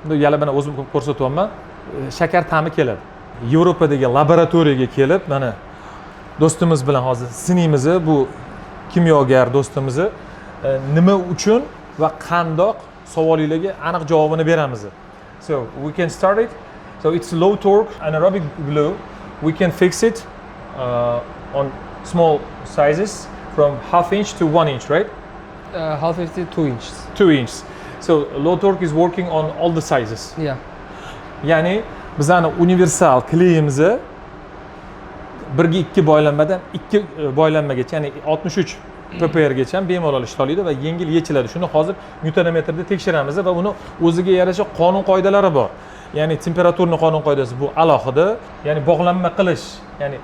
yana mana o'zim ko'rsatyapman. Shakar ta'mi keladi. Yevropadagi laboratoriyaga kelib, mana do'stimiz bilan hozir siniymiz, bu kimyogar do'stimiz nima uchun va qandoq savolingizga aniq javobini beramiz. So we can start it. So it's low torque anaerobic glue. We can fix it on small sizes from ½ inch to 1 inch, right? Half inch to 2 inches. 2 inches. So low torque is working on all the sizes. Yeah. Ya'ni bizani universal kleyimizni 1/2 boylanmadan 2 boylanmagacha, ya'ni 63 ppr gacha bemalol ishlaydi va yengil yechiladi. Shuni hozir newtonometrda tekshiramiz va uni o'ziga yarasha qonun qoidalari bor. Ya'ni temperaturni qonun qoidasi bu alohida, ya'ni bog'lanma qilish, ya'ni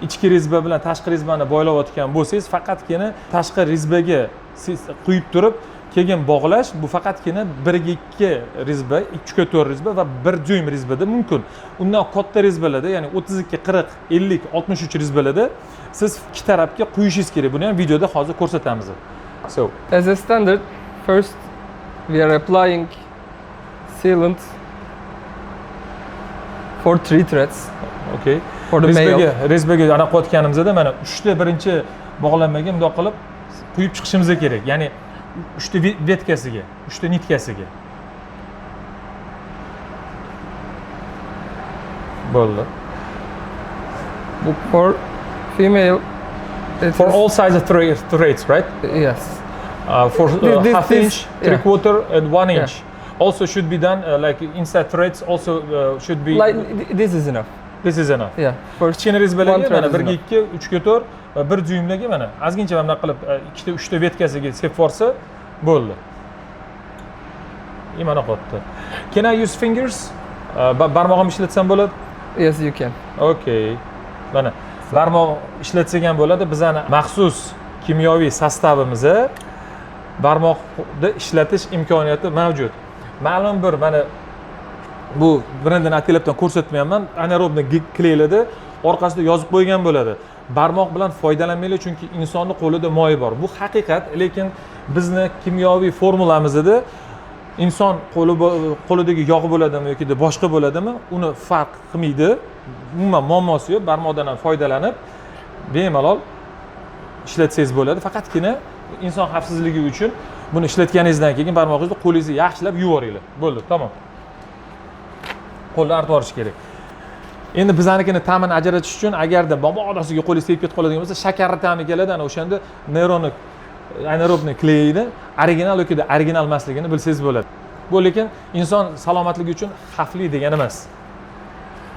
ichki rezba bilan tashqi rezbani boylayotgan bo'lsangiz, faqatgina tashqi rezbaga siz quyib turib, keyin bog'lash bu faqatgina 1/2 rezba, 2/4 rezba va 1 dyuym rezbada mumkin. Undan katta rezbalarda, ya'ni 32, 40, 50, 63 rezbalarda siz ikki tarafga quyishingiz kerak. Buni ham videoda hozir ko'rsatamiz. So, As a standard, first we are applying sealant for 3 threads. okay. For the male. Rezbaga ana qo'yotganimizda mana 3ta birinchi bog'lanmaga bundoq qilib quyib chiqishimiz kerak. Ya'ni 3ta vetkasiga, 3ta nitkasiga. Bo'ldi. For female, For all size of threads, right? yes. For This- ½ inch, yeah. 3/4 and 1 Yeah. inch. Also should be done like inside threads also should be. Like this is enough. This is enough. Yeah. For Kichkina rezbalarga one thread mana is 1/2, 3/4 va 1 dyuymlarga mana ozgincha mana qilib 2ta 3ta vetkasiga sepib borsa bo'ldi. Mana qotdi. Can I use fingers? Barmog'im ishlatsam bo'ladi? yes, you can. Okay. Mana barmoq ishlatsak ham bo'ladi. Bizani maxsus kimyoviy sostavimizni barmoqda ishlatish imkoniyati mavjud. Ma'lum bir mana bu brendini atilabdan ko'rsatmayapman. Anaerobni kleylarda orqasida yozib qo'ygan bo'ladi. Barmoq bilan foydalanmanglar, chunki insonning qo'lida moy bor. Bu haqiqat, lekin bizni kimyoviy formulamizda inson qo'lidagi yog' bo'ladimi yoki boshqa bo'ladimi, uni farq qilmaydi. Umuman muammosi yo'q. Barmoqdan ham foydalanib bemalol ishlatsangiz bo'ladi. Faqatgina inson xavfsizligi uchun buni ishlatganingizdan keyin barmog'ingizni qo'lingizni yaxshilab yuvoringlar. Bo'ldi, tamom. Qo'lni artib olish kerak. Endi bizanikini ta'mini ajratish uchun agarda mabodo qo'lingiz tegib ketib qoladigan bo'lsa, shakarli ta'mi keladi. Ana o'shanda neyronni anaerobni kleyini original yoki original emasligini bilsangiz bo'ladi. Bu lekin inson salomatligi uchun xavfli degani emas.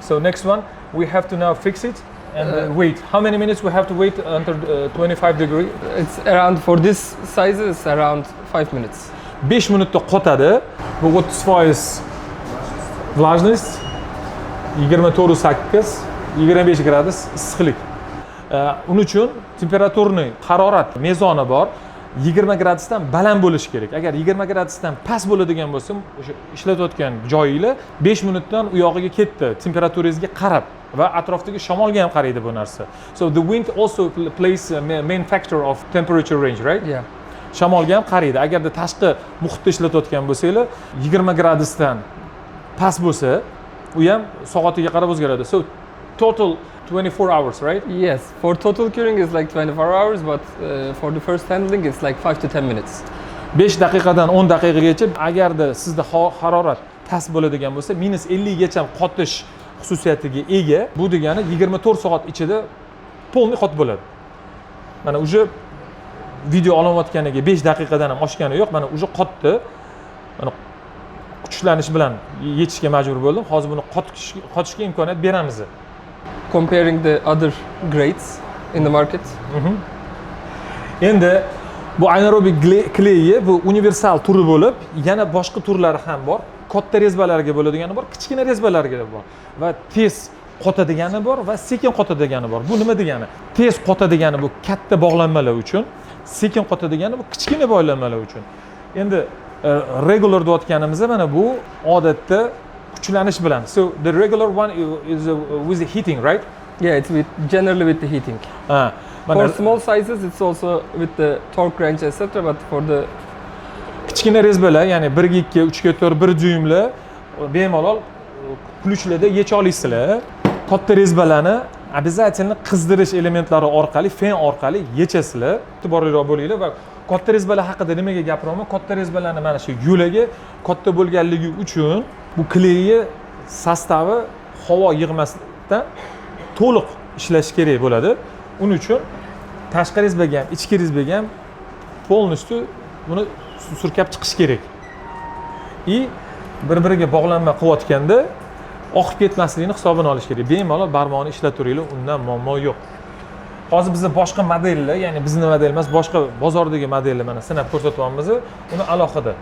So next one, we have to now fix it and wait. How many minutes we have to wait until 25 degree? It's around, for this sizes, around 5 minutes. 5 minutda qotadi. Bu 30% влажность, 24,8, 25 gradus issiqlik. Uning uchun temperaturni harorat mezoni bor. 20 gradusdan baland bo'lishi kerak. Agar 20 gradusdan past bo'ladigan bo'lsa, o'sha ishlatayotgan joyingizlar 5 minutdan u yog'iga ketdi, temperaturingizga qarab va atrofdagi shamolga ham qaraydi bu narsa. So the wind also plays a main factor of temperature range, right? Yeah. Shamolga ham qaraydi. Agarda tashqi muhitda ishlatayotgan bo'lsanglar, 20 gradusdan past bo'lsa, u ham soatiga qarab o'zgaradi. So total 24 hours, right? Yes, for total curing is like 24 hours, but for the first handling it's like 5 to 10 minutes. 5 daqiqadan 10 daqiqagacha agarda sizda harorat past bo'ladigan bo'lsa, -50 gacha qotish xususiyatiga ega. Bu degani 24 soat ichida polni qotib bo'ladi. Mana uje video olayotganiga 5 daqiqadan ham oshgani yo'q. Mana uje qotdi. Mana kuchlanish bilan yechishga majbur bo'ldim. Hozir buni qotishga imkoniyat beramiz. Comparing the other grades in the market. Endi bu anaerobik kleyi bu universal turi bo'lib, yana boshqa turlari ham bor. Katta rezbalarga bo'ladigani bor, kichkina rezbalarga bor va tez qotadigani bor va sekin qotadigani bor. Bu nima degani? Tez qotadigani bu katta bog'lanmalar uchun, sekin qotadigani bu kichkina bog'lanmalar uchun. Endi regular deyotganimizda mana bu odatda kuchlanish bilan. So the regular one is with the heating, right? Yeah, it's generally with the heating. For small sizes it's also with the torque range etc. But for the kichkina rezbalar, ya'ni 1/2, 3/4, 1 dyuymlar bemalol ключlarda yecha olasizlar. Katta rezbalarni обязательно qizdirish elementlari orqali, fen orqali yechasizlar. E'tiborliroq bo'linglar va katta rezbalar haqida nimaga gapiraman? Katta rezbalarni mana shu yo'lagi katta bo'lganligi uchun bu kleyni sostavi havo yig'masdan to'liq ishlashi kerak bo'ladi. Uning uchun tashqi rezbaga ham, ichki rezbaga ham полностью buni surkab chiqish kerak. Bir-biriga bog'lanma qilayotganda oqib ketmasligini hisobini olish kerak. Bemalol barmoqni ishlataveringlar, undan muammo yo'q. Hozir bizda boshqa modellar, ya'ni bizning model emas, boshqa bozordagi modellar mana sinab ko'rsatyapmiz. Uni alohida.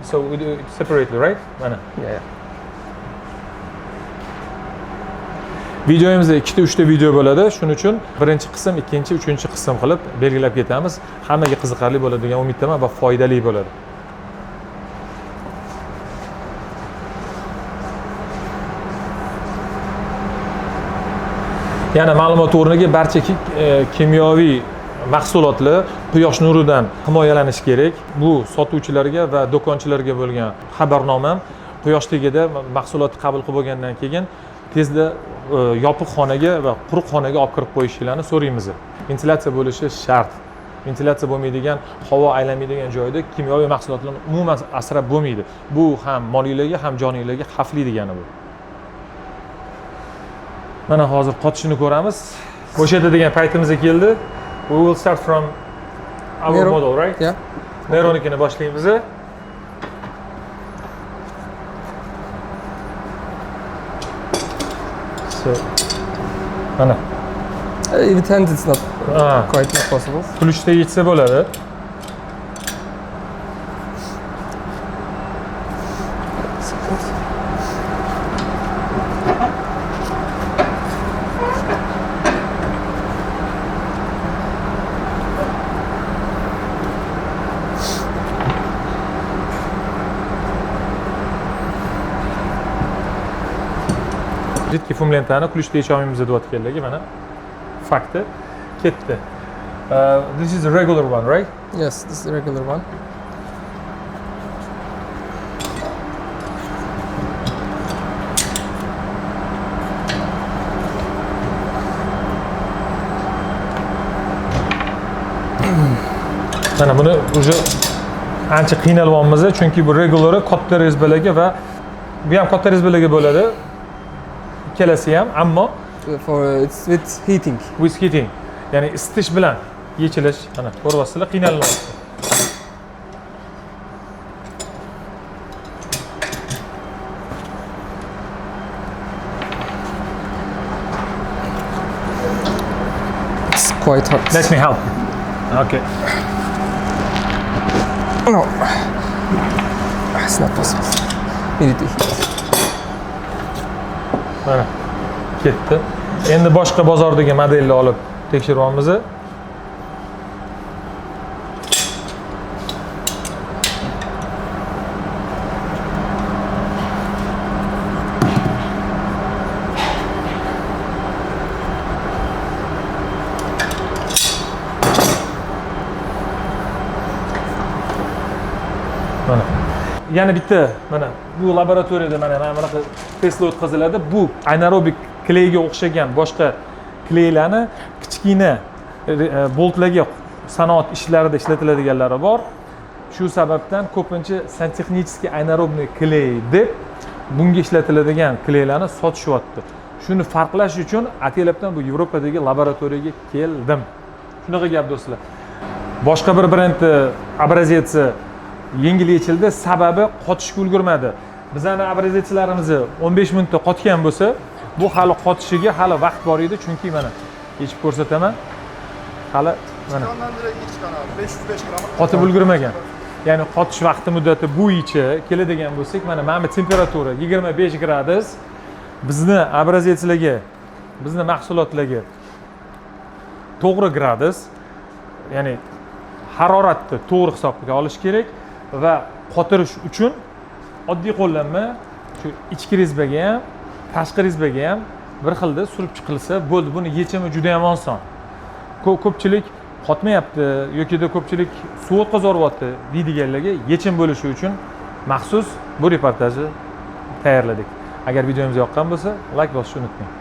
So we do it separately, right? Mana. Yeah. Videomizda 2-3 ta video bo'ladi. Shuning uchun birinchi qism, ikkinchi, uchinchi qism qilib belgilab ketamiz. Hammaga qiziqarli bo'ladi degan umiddaman va foydali bo'ladi. Yana ma'lumot o'rniga barcha kimyoviy mahsulotlar quyosh nuridan himoyalanish kerak. Bu sotuvchilarga va do'konchilarga bo'lgan xabarnomam. Quyosh tegida mahsulotni qabul qilib bo'lgandan keyin tezda yopiq xonaga va quruq xonaga olib kirib qo'yishingizni so'raymiz. Ventilyatsiya bo'lishi shart. Ventilyatsiya bo'lmaydigan, havo aylanmaydigan joyda kimyoviy mahsulotlarni umuman asrab bo'lmaydi. Bu ham molinglarga, ham joninglarga xavfli degani bu. Mana hozir qotishini ko'ramiz. Bo'shatadigan paytimizga keldi. We will start from our Nero. model, right? Yeah. Neronikini boshlaymiz. So, mana. With hands it's not quite possible. Ключda yechsa bo'ladi. Jidki fumlentani ключda yecha olmaymiz deyotganligi mana fakti ketdi. This is a regular one, right? Yes, this is the regular one. Mana buni уже ancha qiynalyapmiz, chunki bu regulari katta rezbalarga va bu ham katta rezbalarga bo'ladi. Ikkalasi ham, ammo For it's with heating. with heating, ya'ni isitish bilan yechilish, mana ko'ryapsizlar, qiynalyapti. It's quite hot. Let me help. Okay. No, it's not possible. We need to heat. Mana ketdi. Endi boshqa bozordagi modelni olib tekshiryapmiz. Mana. Yana bitta mana bu laboratoriyada mana bunaqa testlar o'tkaziladi. Bu anaerobik kleyga o'xshagan boshqa kleylarni kichkina boltlarga sanoat ishlarida ishlatiladiganlari bor. Shu sababdan ko'pincha santexnicheskiy anaerobniy kley deb bunga ishlatiladigan kleylarni sotishyapti. Shuni farqlash uchun atalabdan bu Yevropadagi laboratoriyaga keldim. Shunaqa gap do'stlar. Boshqa bir brendni obrazetsi yengil yechildi, sababi qotishga ulgurmadi. Bizning obrazetslarimizni 15 minutda qotgan bo'lsa, bu hali qotishiga hali vaqt bor edi, chunki mana yechib ko'rsataman. Hali mana 505 gram qotib ulgurmagan. Ya'ni qotish vaqti muddati bo'yicha keladigan bo'lsak, mana temperatura 25 gradus. Bizni obrazetslarga, bizni mahsulotlarga to'g'ri gradus, ya'ni haroratni to'g'ri hisobga olish kerak va qotirish uchun oddiy qo'llanma shu ichki rezbaga ham, tashqi rezbaga ham bir xilda surib chiqilsa bo'ldi. Buni yechimi juda ham oson. Ko'pchilik qotmayapti yoki ko'pchilik suv o'tkazyapti deydiganlarga yechim bo'lishi uchun maxsus bu reportajni tayyorladik. Agar videomiz yoqqan bo'lsa, like bosishni unutmang.